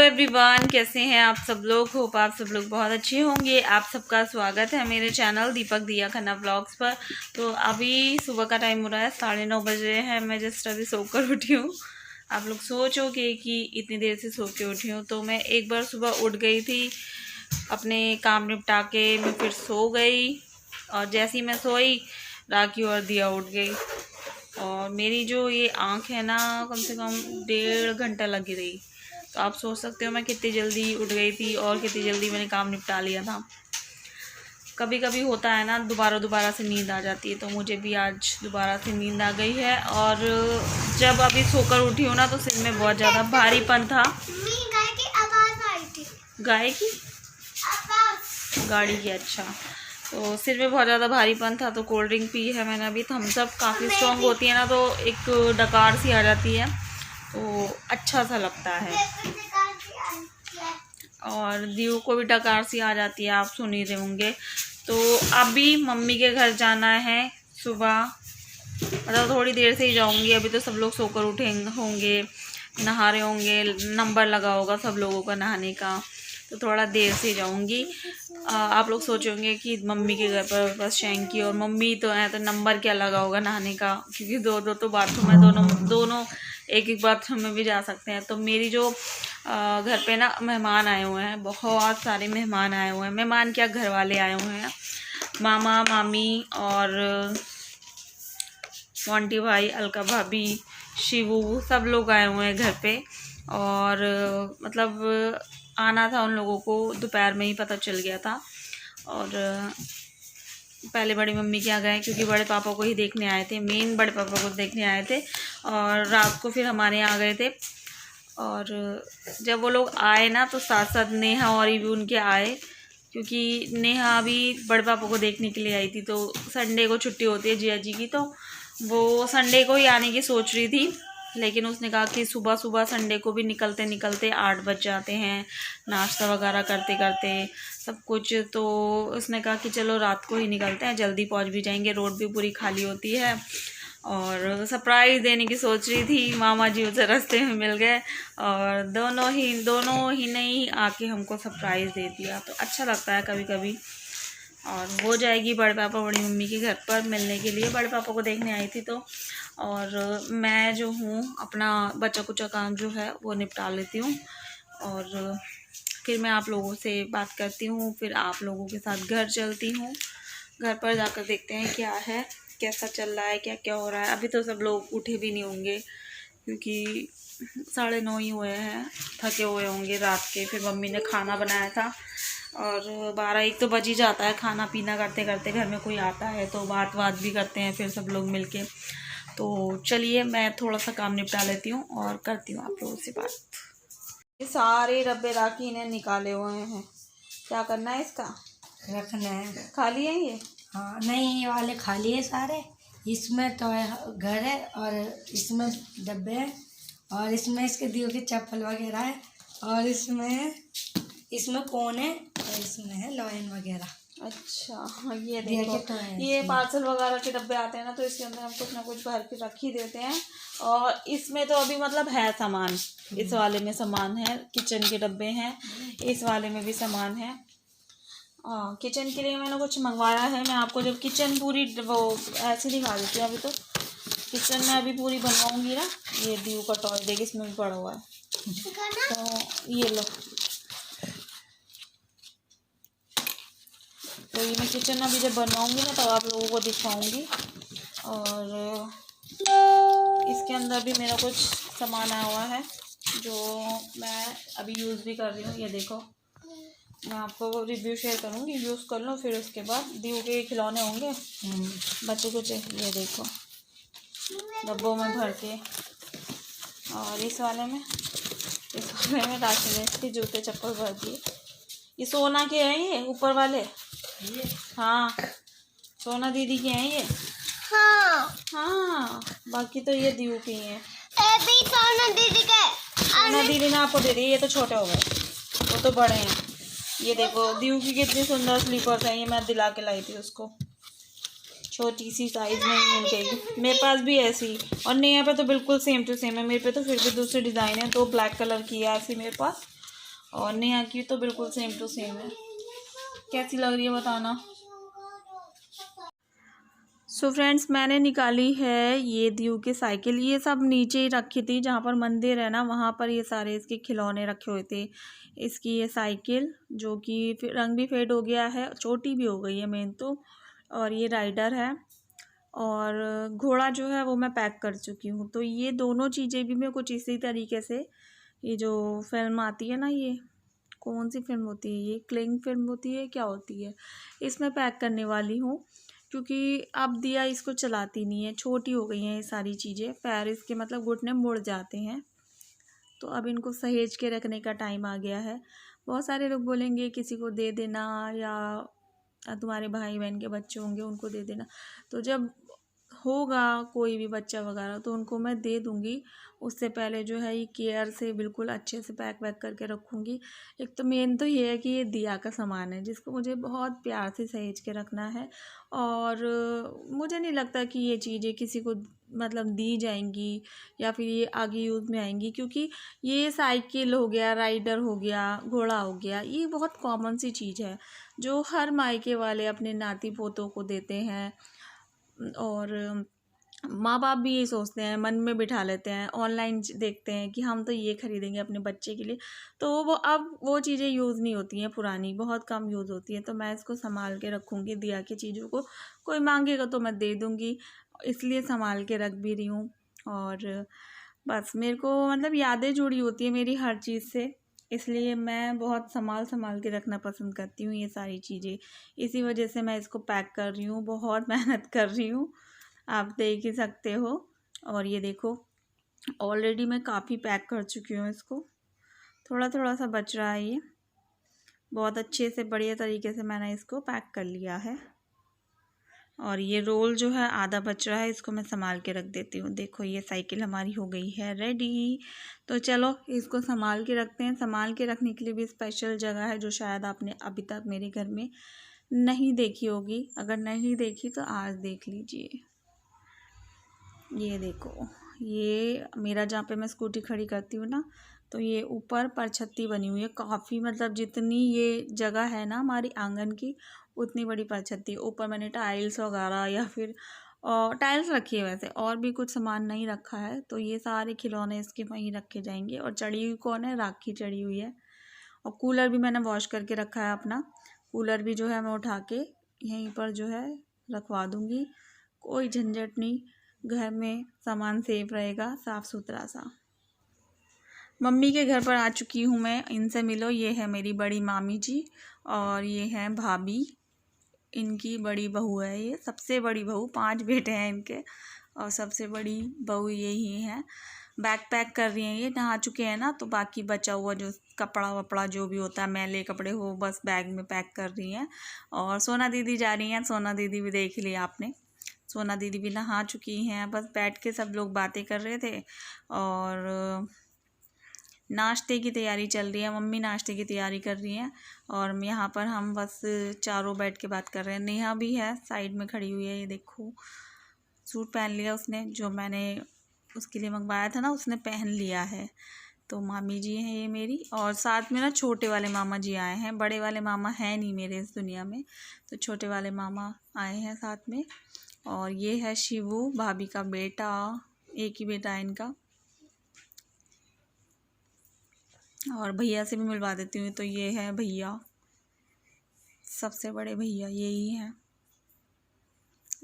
Everyone, कैसे हैं आप सब लोग। होप आप सब लोग बहुत अच्छे होंगे। आप सबका स्वागत है मेरे चैनल दीपक दिया खन्ना ब्लॉग्स पर। तो अभी सुबह का टाइम हो रहा है, 9:30 बज रहे हैं। मैं जस्ट अभी सोकर उठी हूँ। आप लोग सोचोगे कि इतनी देर से सो के उठी हूँ, तो मैं एक बार सुबह उठ गई थी, अपने काम निपटा के मैं फिर सो गई। और जैसे ही मैं सोई, राखी और दिया उठ गई। और मेरी जो ये आँख है ना, कम से कम 1.5 घंटा लगी रही। तो आप सोच सकते हो मैं कितनी जल्दी उठ गई थी और कितनी जल्दी मैंने काम निपटा लिया था। कभी कभी होता है ना, दोबारा से नींद आ जाती है। तो मुझे भी आज दोबारा से नींद आ गई है। और जब अभी सोकर उठी हूँ ना, तो सिर में बहुत ज़्यादा भारीपन था। गाय की आवाज़ आई थी। गाय की गाड़ी की, अच्छा। तो सिर में बहुत ज़्यादा भारीपन था, तो कोल्ड ड्रिंक पी है मैंने अभी। थम्स अप काफ़ी स्ट्रॉन्ग होती है ना, तो एक डकार सी आ जाती है, तो अच्छा सा लगता है। और दीव को भी डकार सी आ जाती है, आप सुन ही रहे होंगे। तो अभी मम्मी के घर जाना है सुबह, मतलब थोड़ी देर से ही जाऊंगी। अभी तो सब लोग सोकर उठे होंगे, नहा रहे होंगे, नंबर लगा होगा सब लोगों का नहाने का। तो थोड़ा देर से जाऊंगी। आप लोग सोचोगे कि मम्मी के घर पर बस शैंकी और मम्मी तो है, तो नंबर क्या लगा होगा नहाने का, क्योंकि दो दो तो बाथरूम है, दोनों एक एक बाथरूम में भी जा सकते हैं। तो मेरी जो घर पे ना मेहमान आए हुए हैं, बहुत सारे मेहमान आए हुए हैं। मेहमान क्या, घर वाले आए हुए हैं। मामा मामी और मोंटी भाई, अलका भाभी, शिवू, सब लोग आए हुए हैं घर पे। और मतलब आना था उन लोगों को, दोपहर में ही पता चल गया था। और पहले बड़ी मम्मी के यहाँ गए, क्योंकि बड़े पापा को ही देखने आए थे, मेन बड़े पापा को देखने आए थे। और रात को फिर हमारे यहाँ गए थे। और जब वो लोग आए ना, तो साथ साथ नेहा और भी उनके आए, क्योंकि नेहा भी बड़े पापा को देखने के लिए आई थी। तो संडे को छुट्टी होती है जिया जी की, तो वो संडे को ही आने की सोच रही थी। लेकिन उसने कहा कि सुबह सुबह संडे को भी निकलते निकलते 8 बज जाते हैं, नाश्ता वगैरह करते करते सब कुछ। तो उसने कहा कि चलो रात को ही निकलते हैं, जल्दी पहुंच भी जाएंगे, रोड भी पूरी खाली होती है। और सरप्राइज़ देने की सोच रही थी। मामा जी उसे रास्ते में मिल गए, और दोनों ही नहीं आके हमको सरप्राइज़ दे दिया। तो अच्छा लगता है कभी कभी। और हो जाएगी बड़े पापा बड़ी मम्मी के घर पर मिलने के लिए, बड़े पापा को देखने आई थी। तो और मैं जो हूँ अपना बचा कुचा काम जो है वो निपटा लेती हूँ, और फिर मैं आप लोगों से बात करती हूँ। फिर आप लोगों के साथ घर चलती हूँ। घर पर जाकर देखते हैं क्या है, कैसा चल रहा है, क्या क्या हो रहा है। अभी तो सब लोग उठे भी नहीं होंगे, क्योंकि 9:30 ही हुए हैं, थके हुए होंगे रात के। फिर मम्मी ने खाना बनाया था, और 12-1 तो बज ही जाता है खाना पीना करते करते। घर में कोई आता है तो बात भी करते हैं फिर सब लोग मिलके। तो चलिए मैं थोड़ा सा काम निपटा लेती हूँ और करती हूँ आप लोगों से बात। ये सारे डब्बे राखी ने निकाले हुए हैं, क्या करना है इसका? रखना है। खाली है ये? हाँ, नहीं, ये वाले खाली है सारे। इसमें तो घर है, और इसमें डब्बे हैं, और इसमें इसके दियो की चप्पल वगैरह है, और इसमें कोन है, और इसमें है लॉयन वगैरह। अच्छा हाँ, ये देखो, तो ये पार्सल वगैरह के डब्बे आते हैं ना, तो इसके अंदर हम कुछ ना कुछ भर के रख ही देते हैं। और इसमें तो अभी मतलब है सामान, इस वाले में सामान है, किचन के डब्बे हैं, इस वाले में भी सामान है। किचन के लिए मैंने कुछ मंगवाया है। मैं आपको जब किचन पूरी वो ऐसे दिखा देती हूँ। अभी तो किचन में अभी पूरी बनवाऊंगी ना। ये दीव का टॉय देख, इसमें भी पड़ा हुआ है, तो ये लो। तो ये मैं किचन अभी जब बनवाऊंगी ना, तब आप लोगों को दिखाऊंगी। और इसके अंदर भी मेरा कुछ सामान आया हुआ है, जो मैं अभी यूज़ भी कर रही हूँ। ये देखो, मैं आपको रिव्यू शेयर करूँगी, यूज़ कर लो, फिर उसके बाद दीव के खिलौने होंगे बच्चे कुछ। ये देखो, डब्बों में भर के। और इस वाले में राशि ने इसके जूते चप्पल भर दिए। ये सोना के हैं, ये ऊपर वाले। हाँ, सोना दीदी के हैं ये। हाँ, बाकी तो ये दीव के हैं। सोना दीदी के। सोना दीदी ने आपको दे दी, ये तो छोटे हो गए, वो तो बड़े हैं। ये देखो दीव की कितनी सुंदर स्लीपर्स हैं, ये मैं दिला के लाई थी उसको, छोटी सी साइज में ही मिल गई। मेरे पास भी ऐसी, और नेहा पे तो बिल्कुल सेम टू सेम है। मेरे पे तो फिर भी दूसरी डिज़ाइन है, तो ब्लैक कलर की है ऐसी मेरे पास। और नेहा की तो बिल्कुल सेम टू सेम है। कैसी लग रही है बताना। सो फ्रेंड्स, मैंने निकाली है ये दियू की साइकिल। ये सब नीचे ही रखी थी, जहाँ पर मंदिर है ना वहाँ पर ये सारे इसके खिलौने रखे हुए थे। इसकी ये साइकिल जो कि रंग भी फेड हो गया है, छोटी भी हो गई है मेन तो। और ये राइडर है और घोड़ा जो है वो मैं पैक कर चुकी हूँ। तो ये दोनों चीज़ें भी मैं कुछ इसी तरीके से, ये जो फिल्म आती है ना, ये कौन सी फिल्म होती है, ये क्लिंग फिल्म होती है क्या होती है, इसमें पैक करने वाली हूँ। क्योंकि अब दिया इसको चलाती नहीं है, छोटी हो गई हैं ये सारी चीज़ें, पैर इसके मतलब घुटने मुड़ जाते हैं। तो अब इनको सहेज के रखने का टाइम आ गया है। बहुत सारे लोग बोलेंगे किसी को दे देना, या तुम्हारे भाई बहन के बच्चे होंगे उनको दे देना। तो जब होगा कोई भी बच्चा वगैरह तो उनको मैं दे दूँगी। उससे पहले जो है ये केयर से बिल्कुल अच्छे से पैक वैक करके रखूँगी। एक तो मेन तो ये है कि ये दिया का सामान है जिसको मुझे बहुत प्यार से सहेज के रखना है। और मुझे नहीं लगता कि ये चीज़ें किसी को मतलब दी जाएंगी या फिर ये आगे यूज़ में आएंगी। क्योंकि ये साइकिल हो गया, राइडर हो गया, घोड़ा हो गया, ये बहुत कॉमन सी चीज़ है जो हर मायके वाले अपने नाती पोतों को देते हैं। और माँ बाप भी यही सोचते हैं, मन में बिठा लेते हैं, ऑनलाइन देखते हैं कि हम तो ये खरीदेंगे अपने बच्चे के लिए। तो वो अब वो चीज़ें यूज़ नहीं होती हैं, पुरानी बहुत कम यूज़ होती हैं। तो मैं इसको संभाल के रखूँगी दिया की चीज़ों को। कोई मांगेगा तो मैं दे दूँगी, इसलिए संभाल के रख भी रही हूँ। और बस मेरे को मतलब यादें जुड़ी होती है मेरी हर चीज़ से, इसलिए मैं बहुत संभाल के रखना पसंद करती हूँ ये सारी चीज़ें। इसी वजह से मैं इसको पैक कर रही हूँ, बहुत मेहनत कर रही हूँ, आप देख ही सकते हो। और ये देखो ऑलरेडी मैं काफ़ी पैक कर चुकी हूँ इसको, थोड़ा थोड़ा सा बच रहा है। ये बहुत अच्छे से बढ़िया तरीके से मैंने इसको पैक कर लिया है। और ये रोल जो है आधा बच रहा है, इसको मैं संभाल के रख देती हूँ। देखो ये साइकिल हमारी हो गई है रेडी। तो चलो इसको संभाल के रखते हैं। संभाल के रखने के लिए भी स्पेशल जगह है जो शायद आपने अभी तक मेरे घर में नहीं देखी होगी। अगर नहीं देखी तो आज देख लीजिए। ये देखो, ये मेरा जहाँ पे मैं स्कूटी खड़ी करती हूँ ना, तो ये ऊपर परछत्ती बनी हुई है काफ़ी, मतलब जितनी ये जगह है ना हमारी आंगन की उतनी बड़ी परछत्ती। ऊपर मैंने टाइल्स वगैरह या फिर टाइल्स रखी है, वैसे और भी कुछ सामान नहीं रखा है। तो ये सारे खिलौने इसके वहीं रखे जाएंगे। और चढ़ी हुई कौन है, राखी चढ़ी हुई है। और कूलर भी मैंने वॉश करके रखा है अपना, कूलर भी जो है मैं उठा के यहीं पर जो है रखवा दूँगी। कोई झंझट नहीं, घर में सामान सेफ रहेगा, साफ़ सुथरा सा। मम्मी के घर पर आ चुकी हूँ मैं, इनसे मिलो। ये है मेरी बड़ी मामी जी और ये हैं भाभी, इनकी बड़ी बहू है। ये सबसे बड़ी बहू, 5 बेटे हैं इनके और सबसे बड़ी बहू यही है। बैग पैक कर रही हैं, ये नहा चुके हैं ना, तो बाकी बचा हुआ जो कपड़ा वपड़ा जो भी होता है, मैले कपड़े, वो बस बैग में पैक कर रही हैं। और सोना दीदी जा रही हैं, सोना दीदी भी देख लिया आपने, सोना दीदी भी नहा चुकी हैं। बस बैठ के सब लोग बातें कर रहे थे और नाश्ते की तैयारी चल रही है। मम्मी नाश्ते की तैयारी कर रही हैं और यहाँ पर हम बस चारों बैठ के बात कर रहे हैं। नेहा भी है साइड में खड़ी हुई है। ये देखो सूट पहन लिया उसने, जो मैंने उसके लिए मंगवाया था ना, उसने पहन लिया है। तो मामी जी हैं ये मेरी, और साथ में ना छोटे वाले मामा जी आए हैं। बड़े वाले मामा हैं नहीं मेरे इस दुनिया में, तो छोटे वाले मामा आए हैं साथ में। और ये है शिवू, भाभी का बेटा, एक ही बेटा है इनका। और भैया से भी मिलवा देती हूँ। तो ये है भैया, सबसे बड़े भैया यही हैं।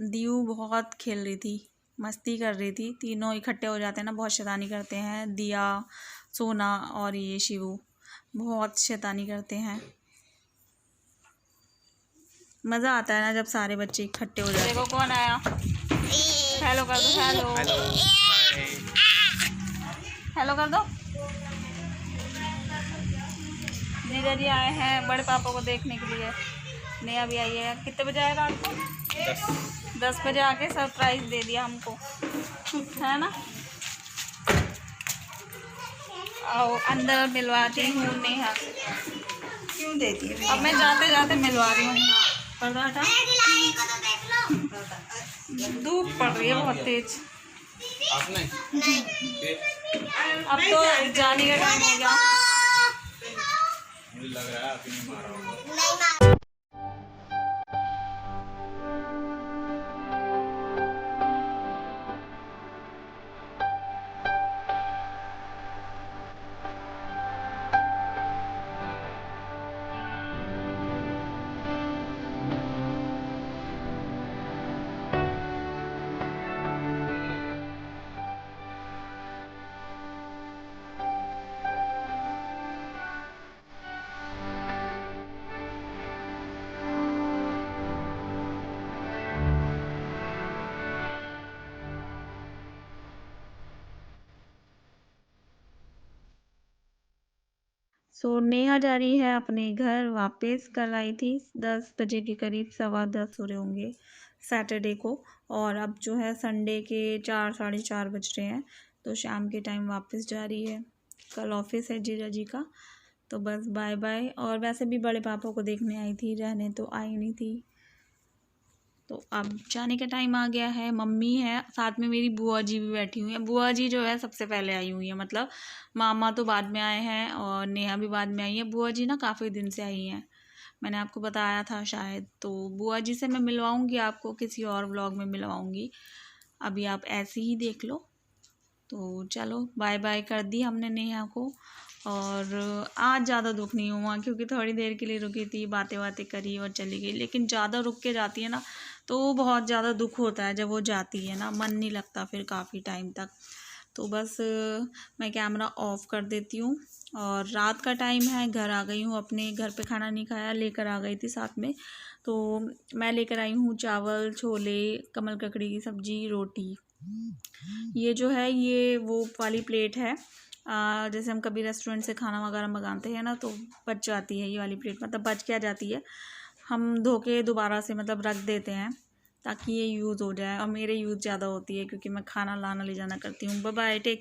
दियू बहुत खेल रही थी, मस्ती कर रही थी। तीनों इकट्ठे हो जाते हैं ना, बहुत शैतानी करते हैं। दिया, सोना और ये शिवू बहुत शैतानी करते हैं। मज़ा आता है ना जब सारे बच्चे इकट्ठे हो जाते हैं। देखो कौन आया, हेलो कर दो, हेलो हेलो कर दो। जीजा जी आए हैं बड़े पापा को देखने के लिए। नेहा भी आई है। कितने बजे आए रात को? 10 बजे आके सरप्राइज दे दिया हमको, है ना। आओ अंदर मिलवाती हूँ नेहा से। क्यों देती है? अब मैं जाते जाते मिलवा रही हूँ। पर्दा हटा, धूप पड़ रही है बहुत तेज। अब तो जाने का टाइम हो गया। मुझे लग रहा है अभी नहीं मारा होगा। नहीं मार। सो नेहा जा रही है अपने घर वापस। कल आई थी 10 बजे के करीब, 10:15 हो रहे होंगे सैटरडे को, और अब जो है संडे के 4 साढ़े 4 बज रहे हैं, तो शाम के टाइम वापस जा रही है। कल ऑफिस है जीजा जी का, तो बस बाय बाय। और वैसे भी बड़े पापा को देखने आई थी, रहने तो आई नहीं थी। तो अब जाने का टाइम आ गया है। मम्मी है, साथ में मेरी बुआ जी भी बैठी हुई हैं। बुआ जी जो है सबसे पहले आई हुई है, मतलब मामा तो बाद में आए हैं और नेहा भी बाद में आई है। बुआ जी ना काफ़ी दिन से आई हैं, मैंने आपको बताया था शायद। तो बुआ जी से मैं मिलवाऊंगी आपको, किसी और व्लॉग में मिलवाऊंगी, अभी आप ऐसे ही देख लो। तो चलो बाय बाय कर दी हमने नेहा को। और आज ज़्यादा दुख नहीं हुआ क्योंकि थोड़ी देर के लिए रुकी थी, बातें बातें करी और चली गई। लेकिन ज़्यादा रुक के जाती है ना तो बहुत ज़्यादा दुख होता है, जब वो जाती है ना मन नहीं लगता फिर काफ़ी टाइम तक। तो बस मैं कैमरा ऑफ कर देती हूँ। और रात का टाइम है, घर आ गई हूँ अपने। घर पे खाना नहीं खाया, लेकर आ गई थी साथ में। तो मैं लेकर आई हूँ चावल, छोले, कमल ककड़ी की सब्जी, रोटी। ये जो है ये वो वाली प्लेट है, जैसे हम कभी रेस्टोरेंट से खाना वगैरह मंगाते हैं ना, तो बच जाती है ये वाली प्लेट। मतलब बच क्या जाती है, हम धो के दोबारा से मतलब रख देते हैं ताकि ये यूज़ हो जाए। और मेरे यूज़ ज़्यादा होती है क्योंकि मैं खाना लाना ले जाना करती हूँ। Bye bye, take.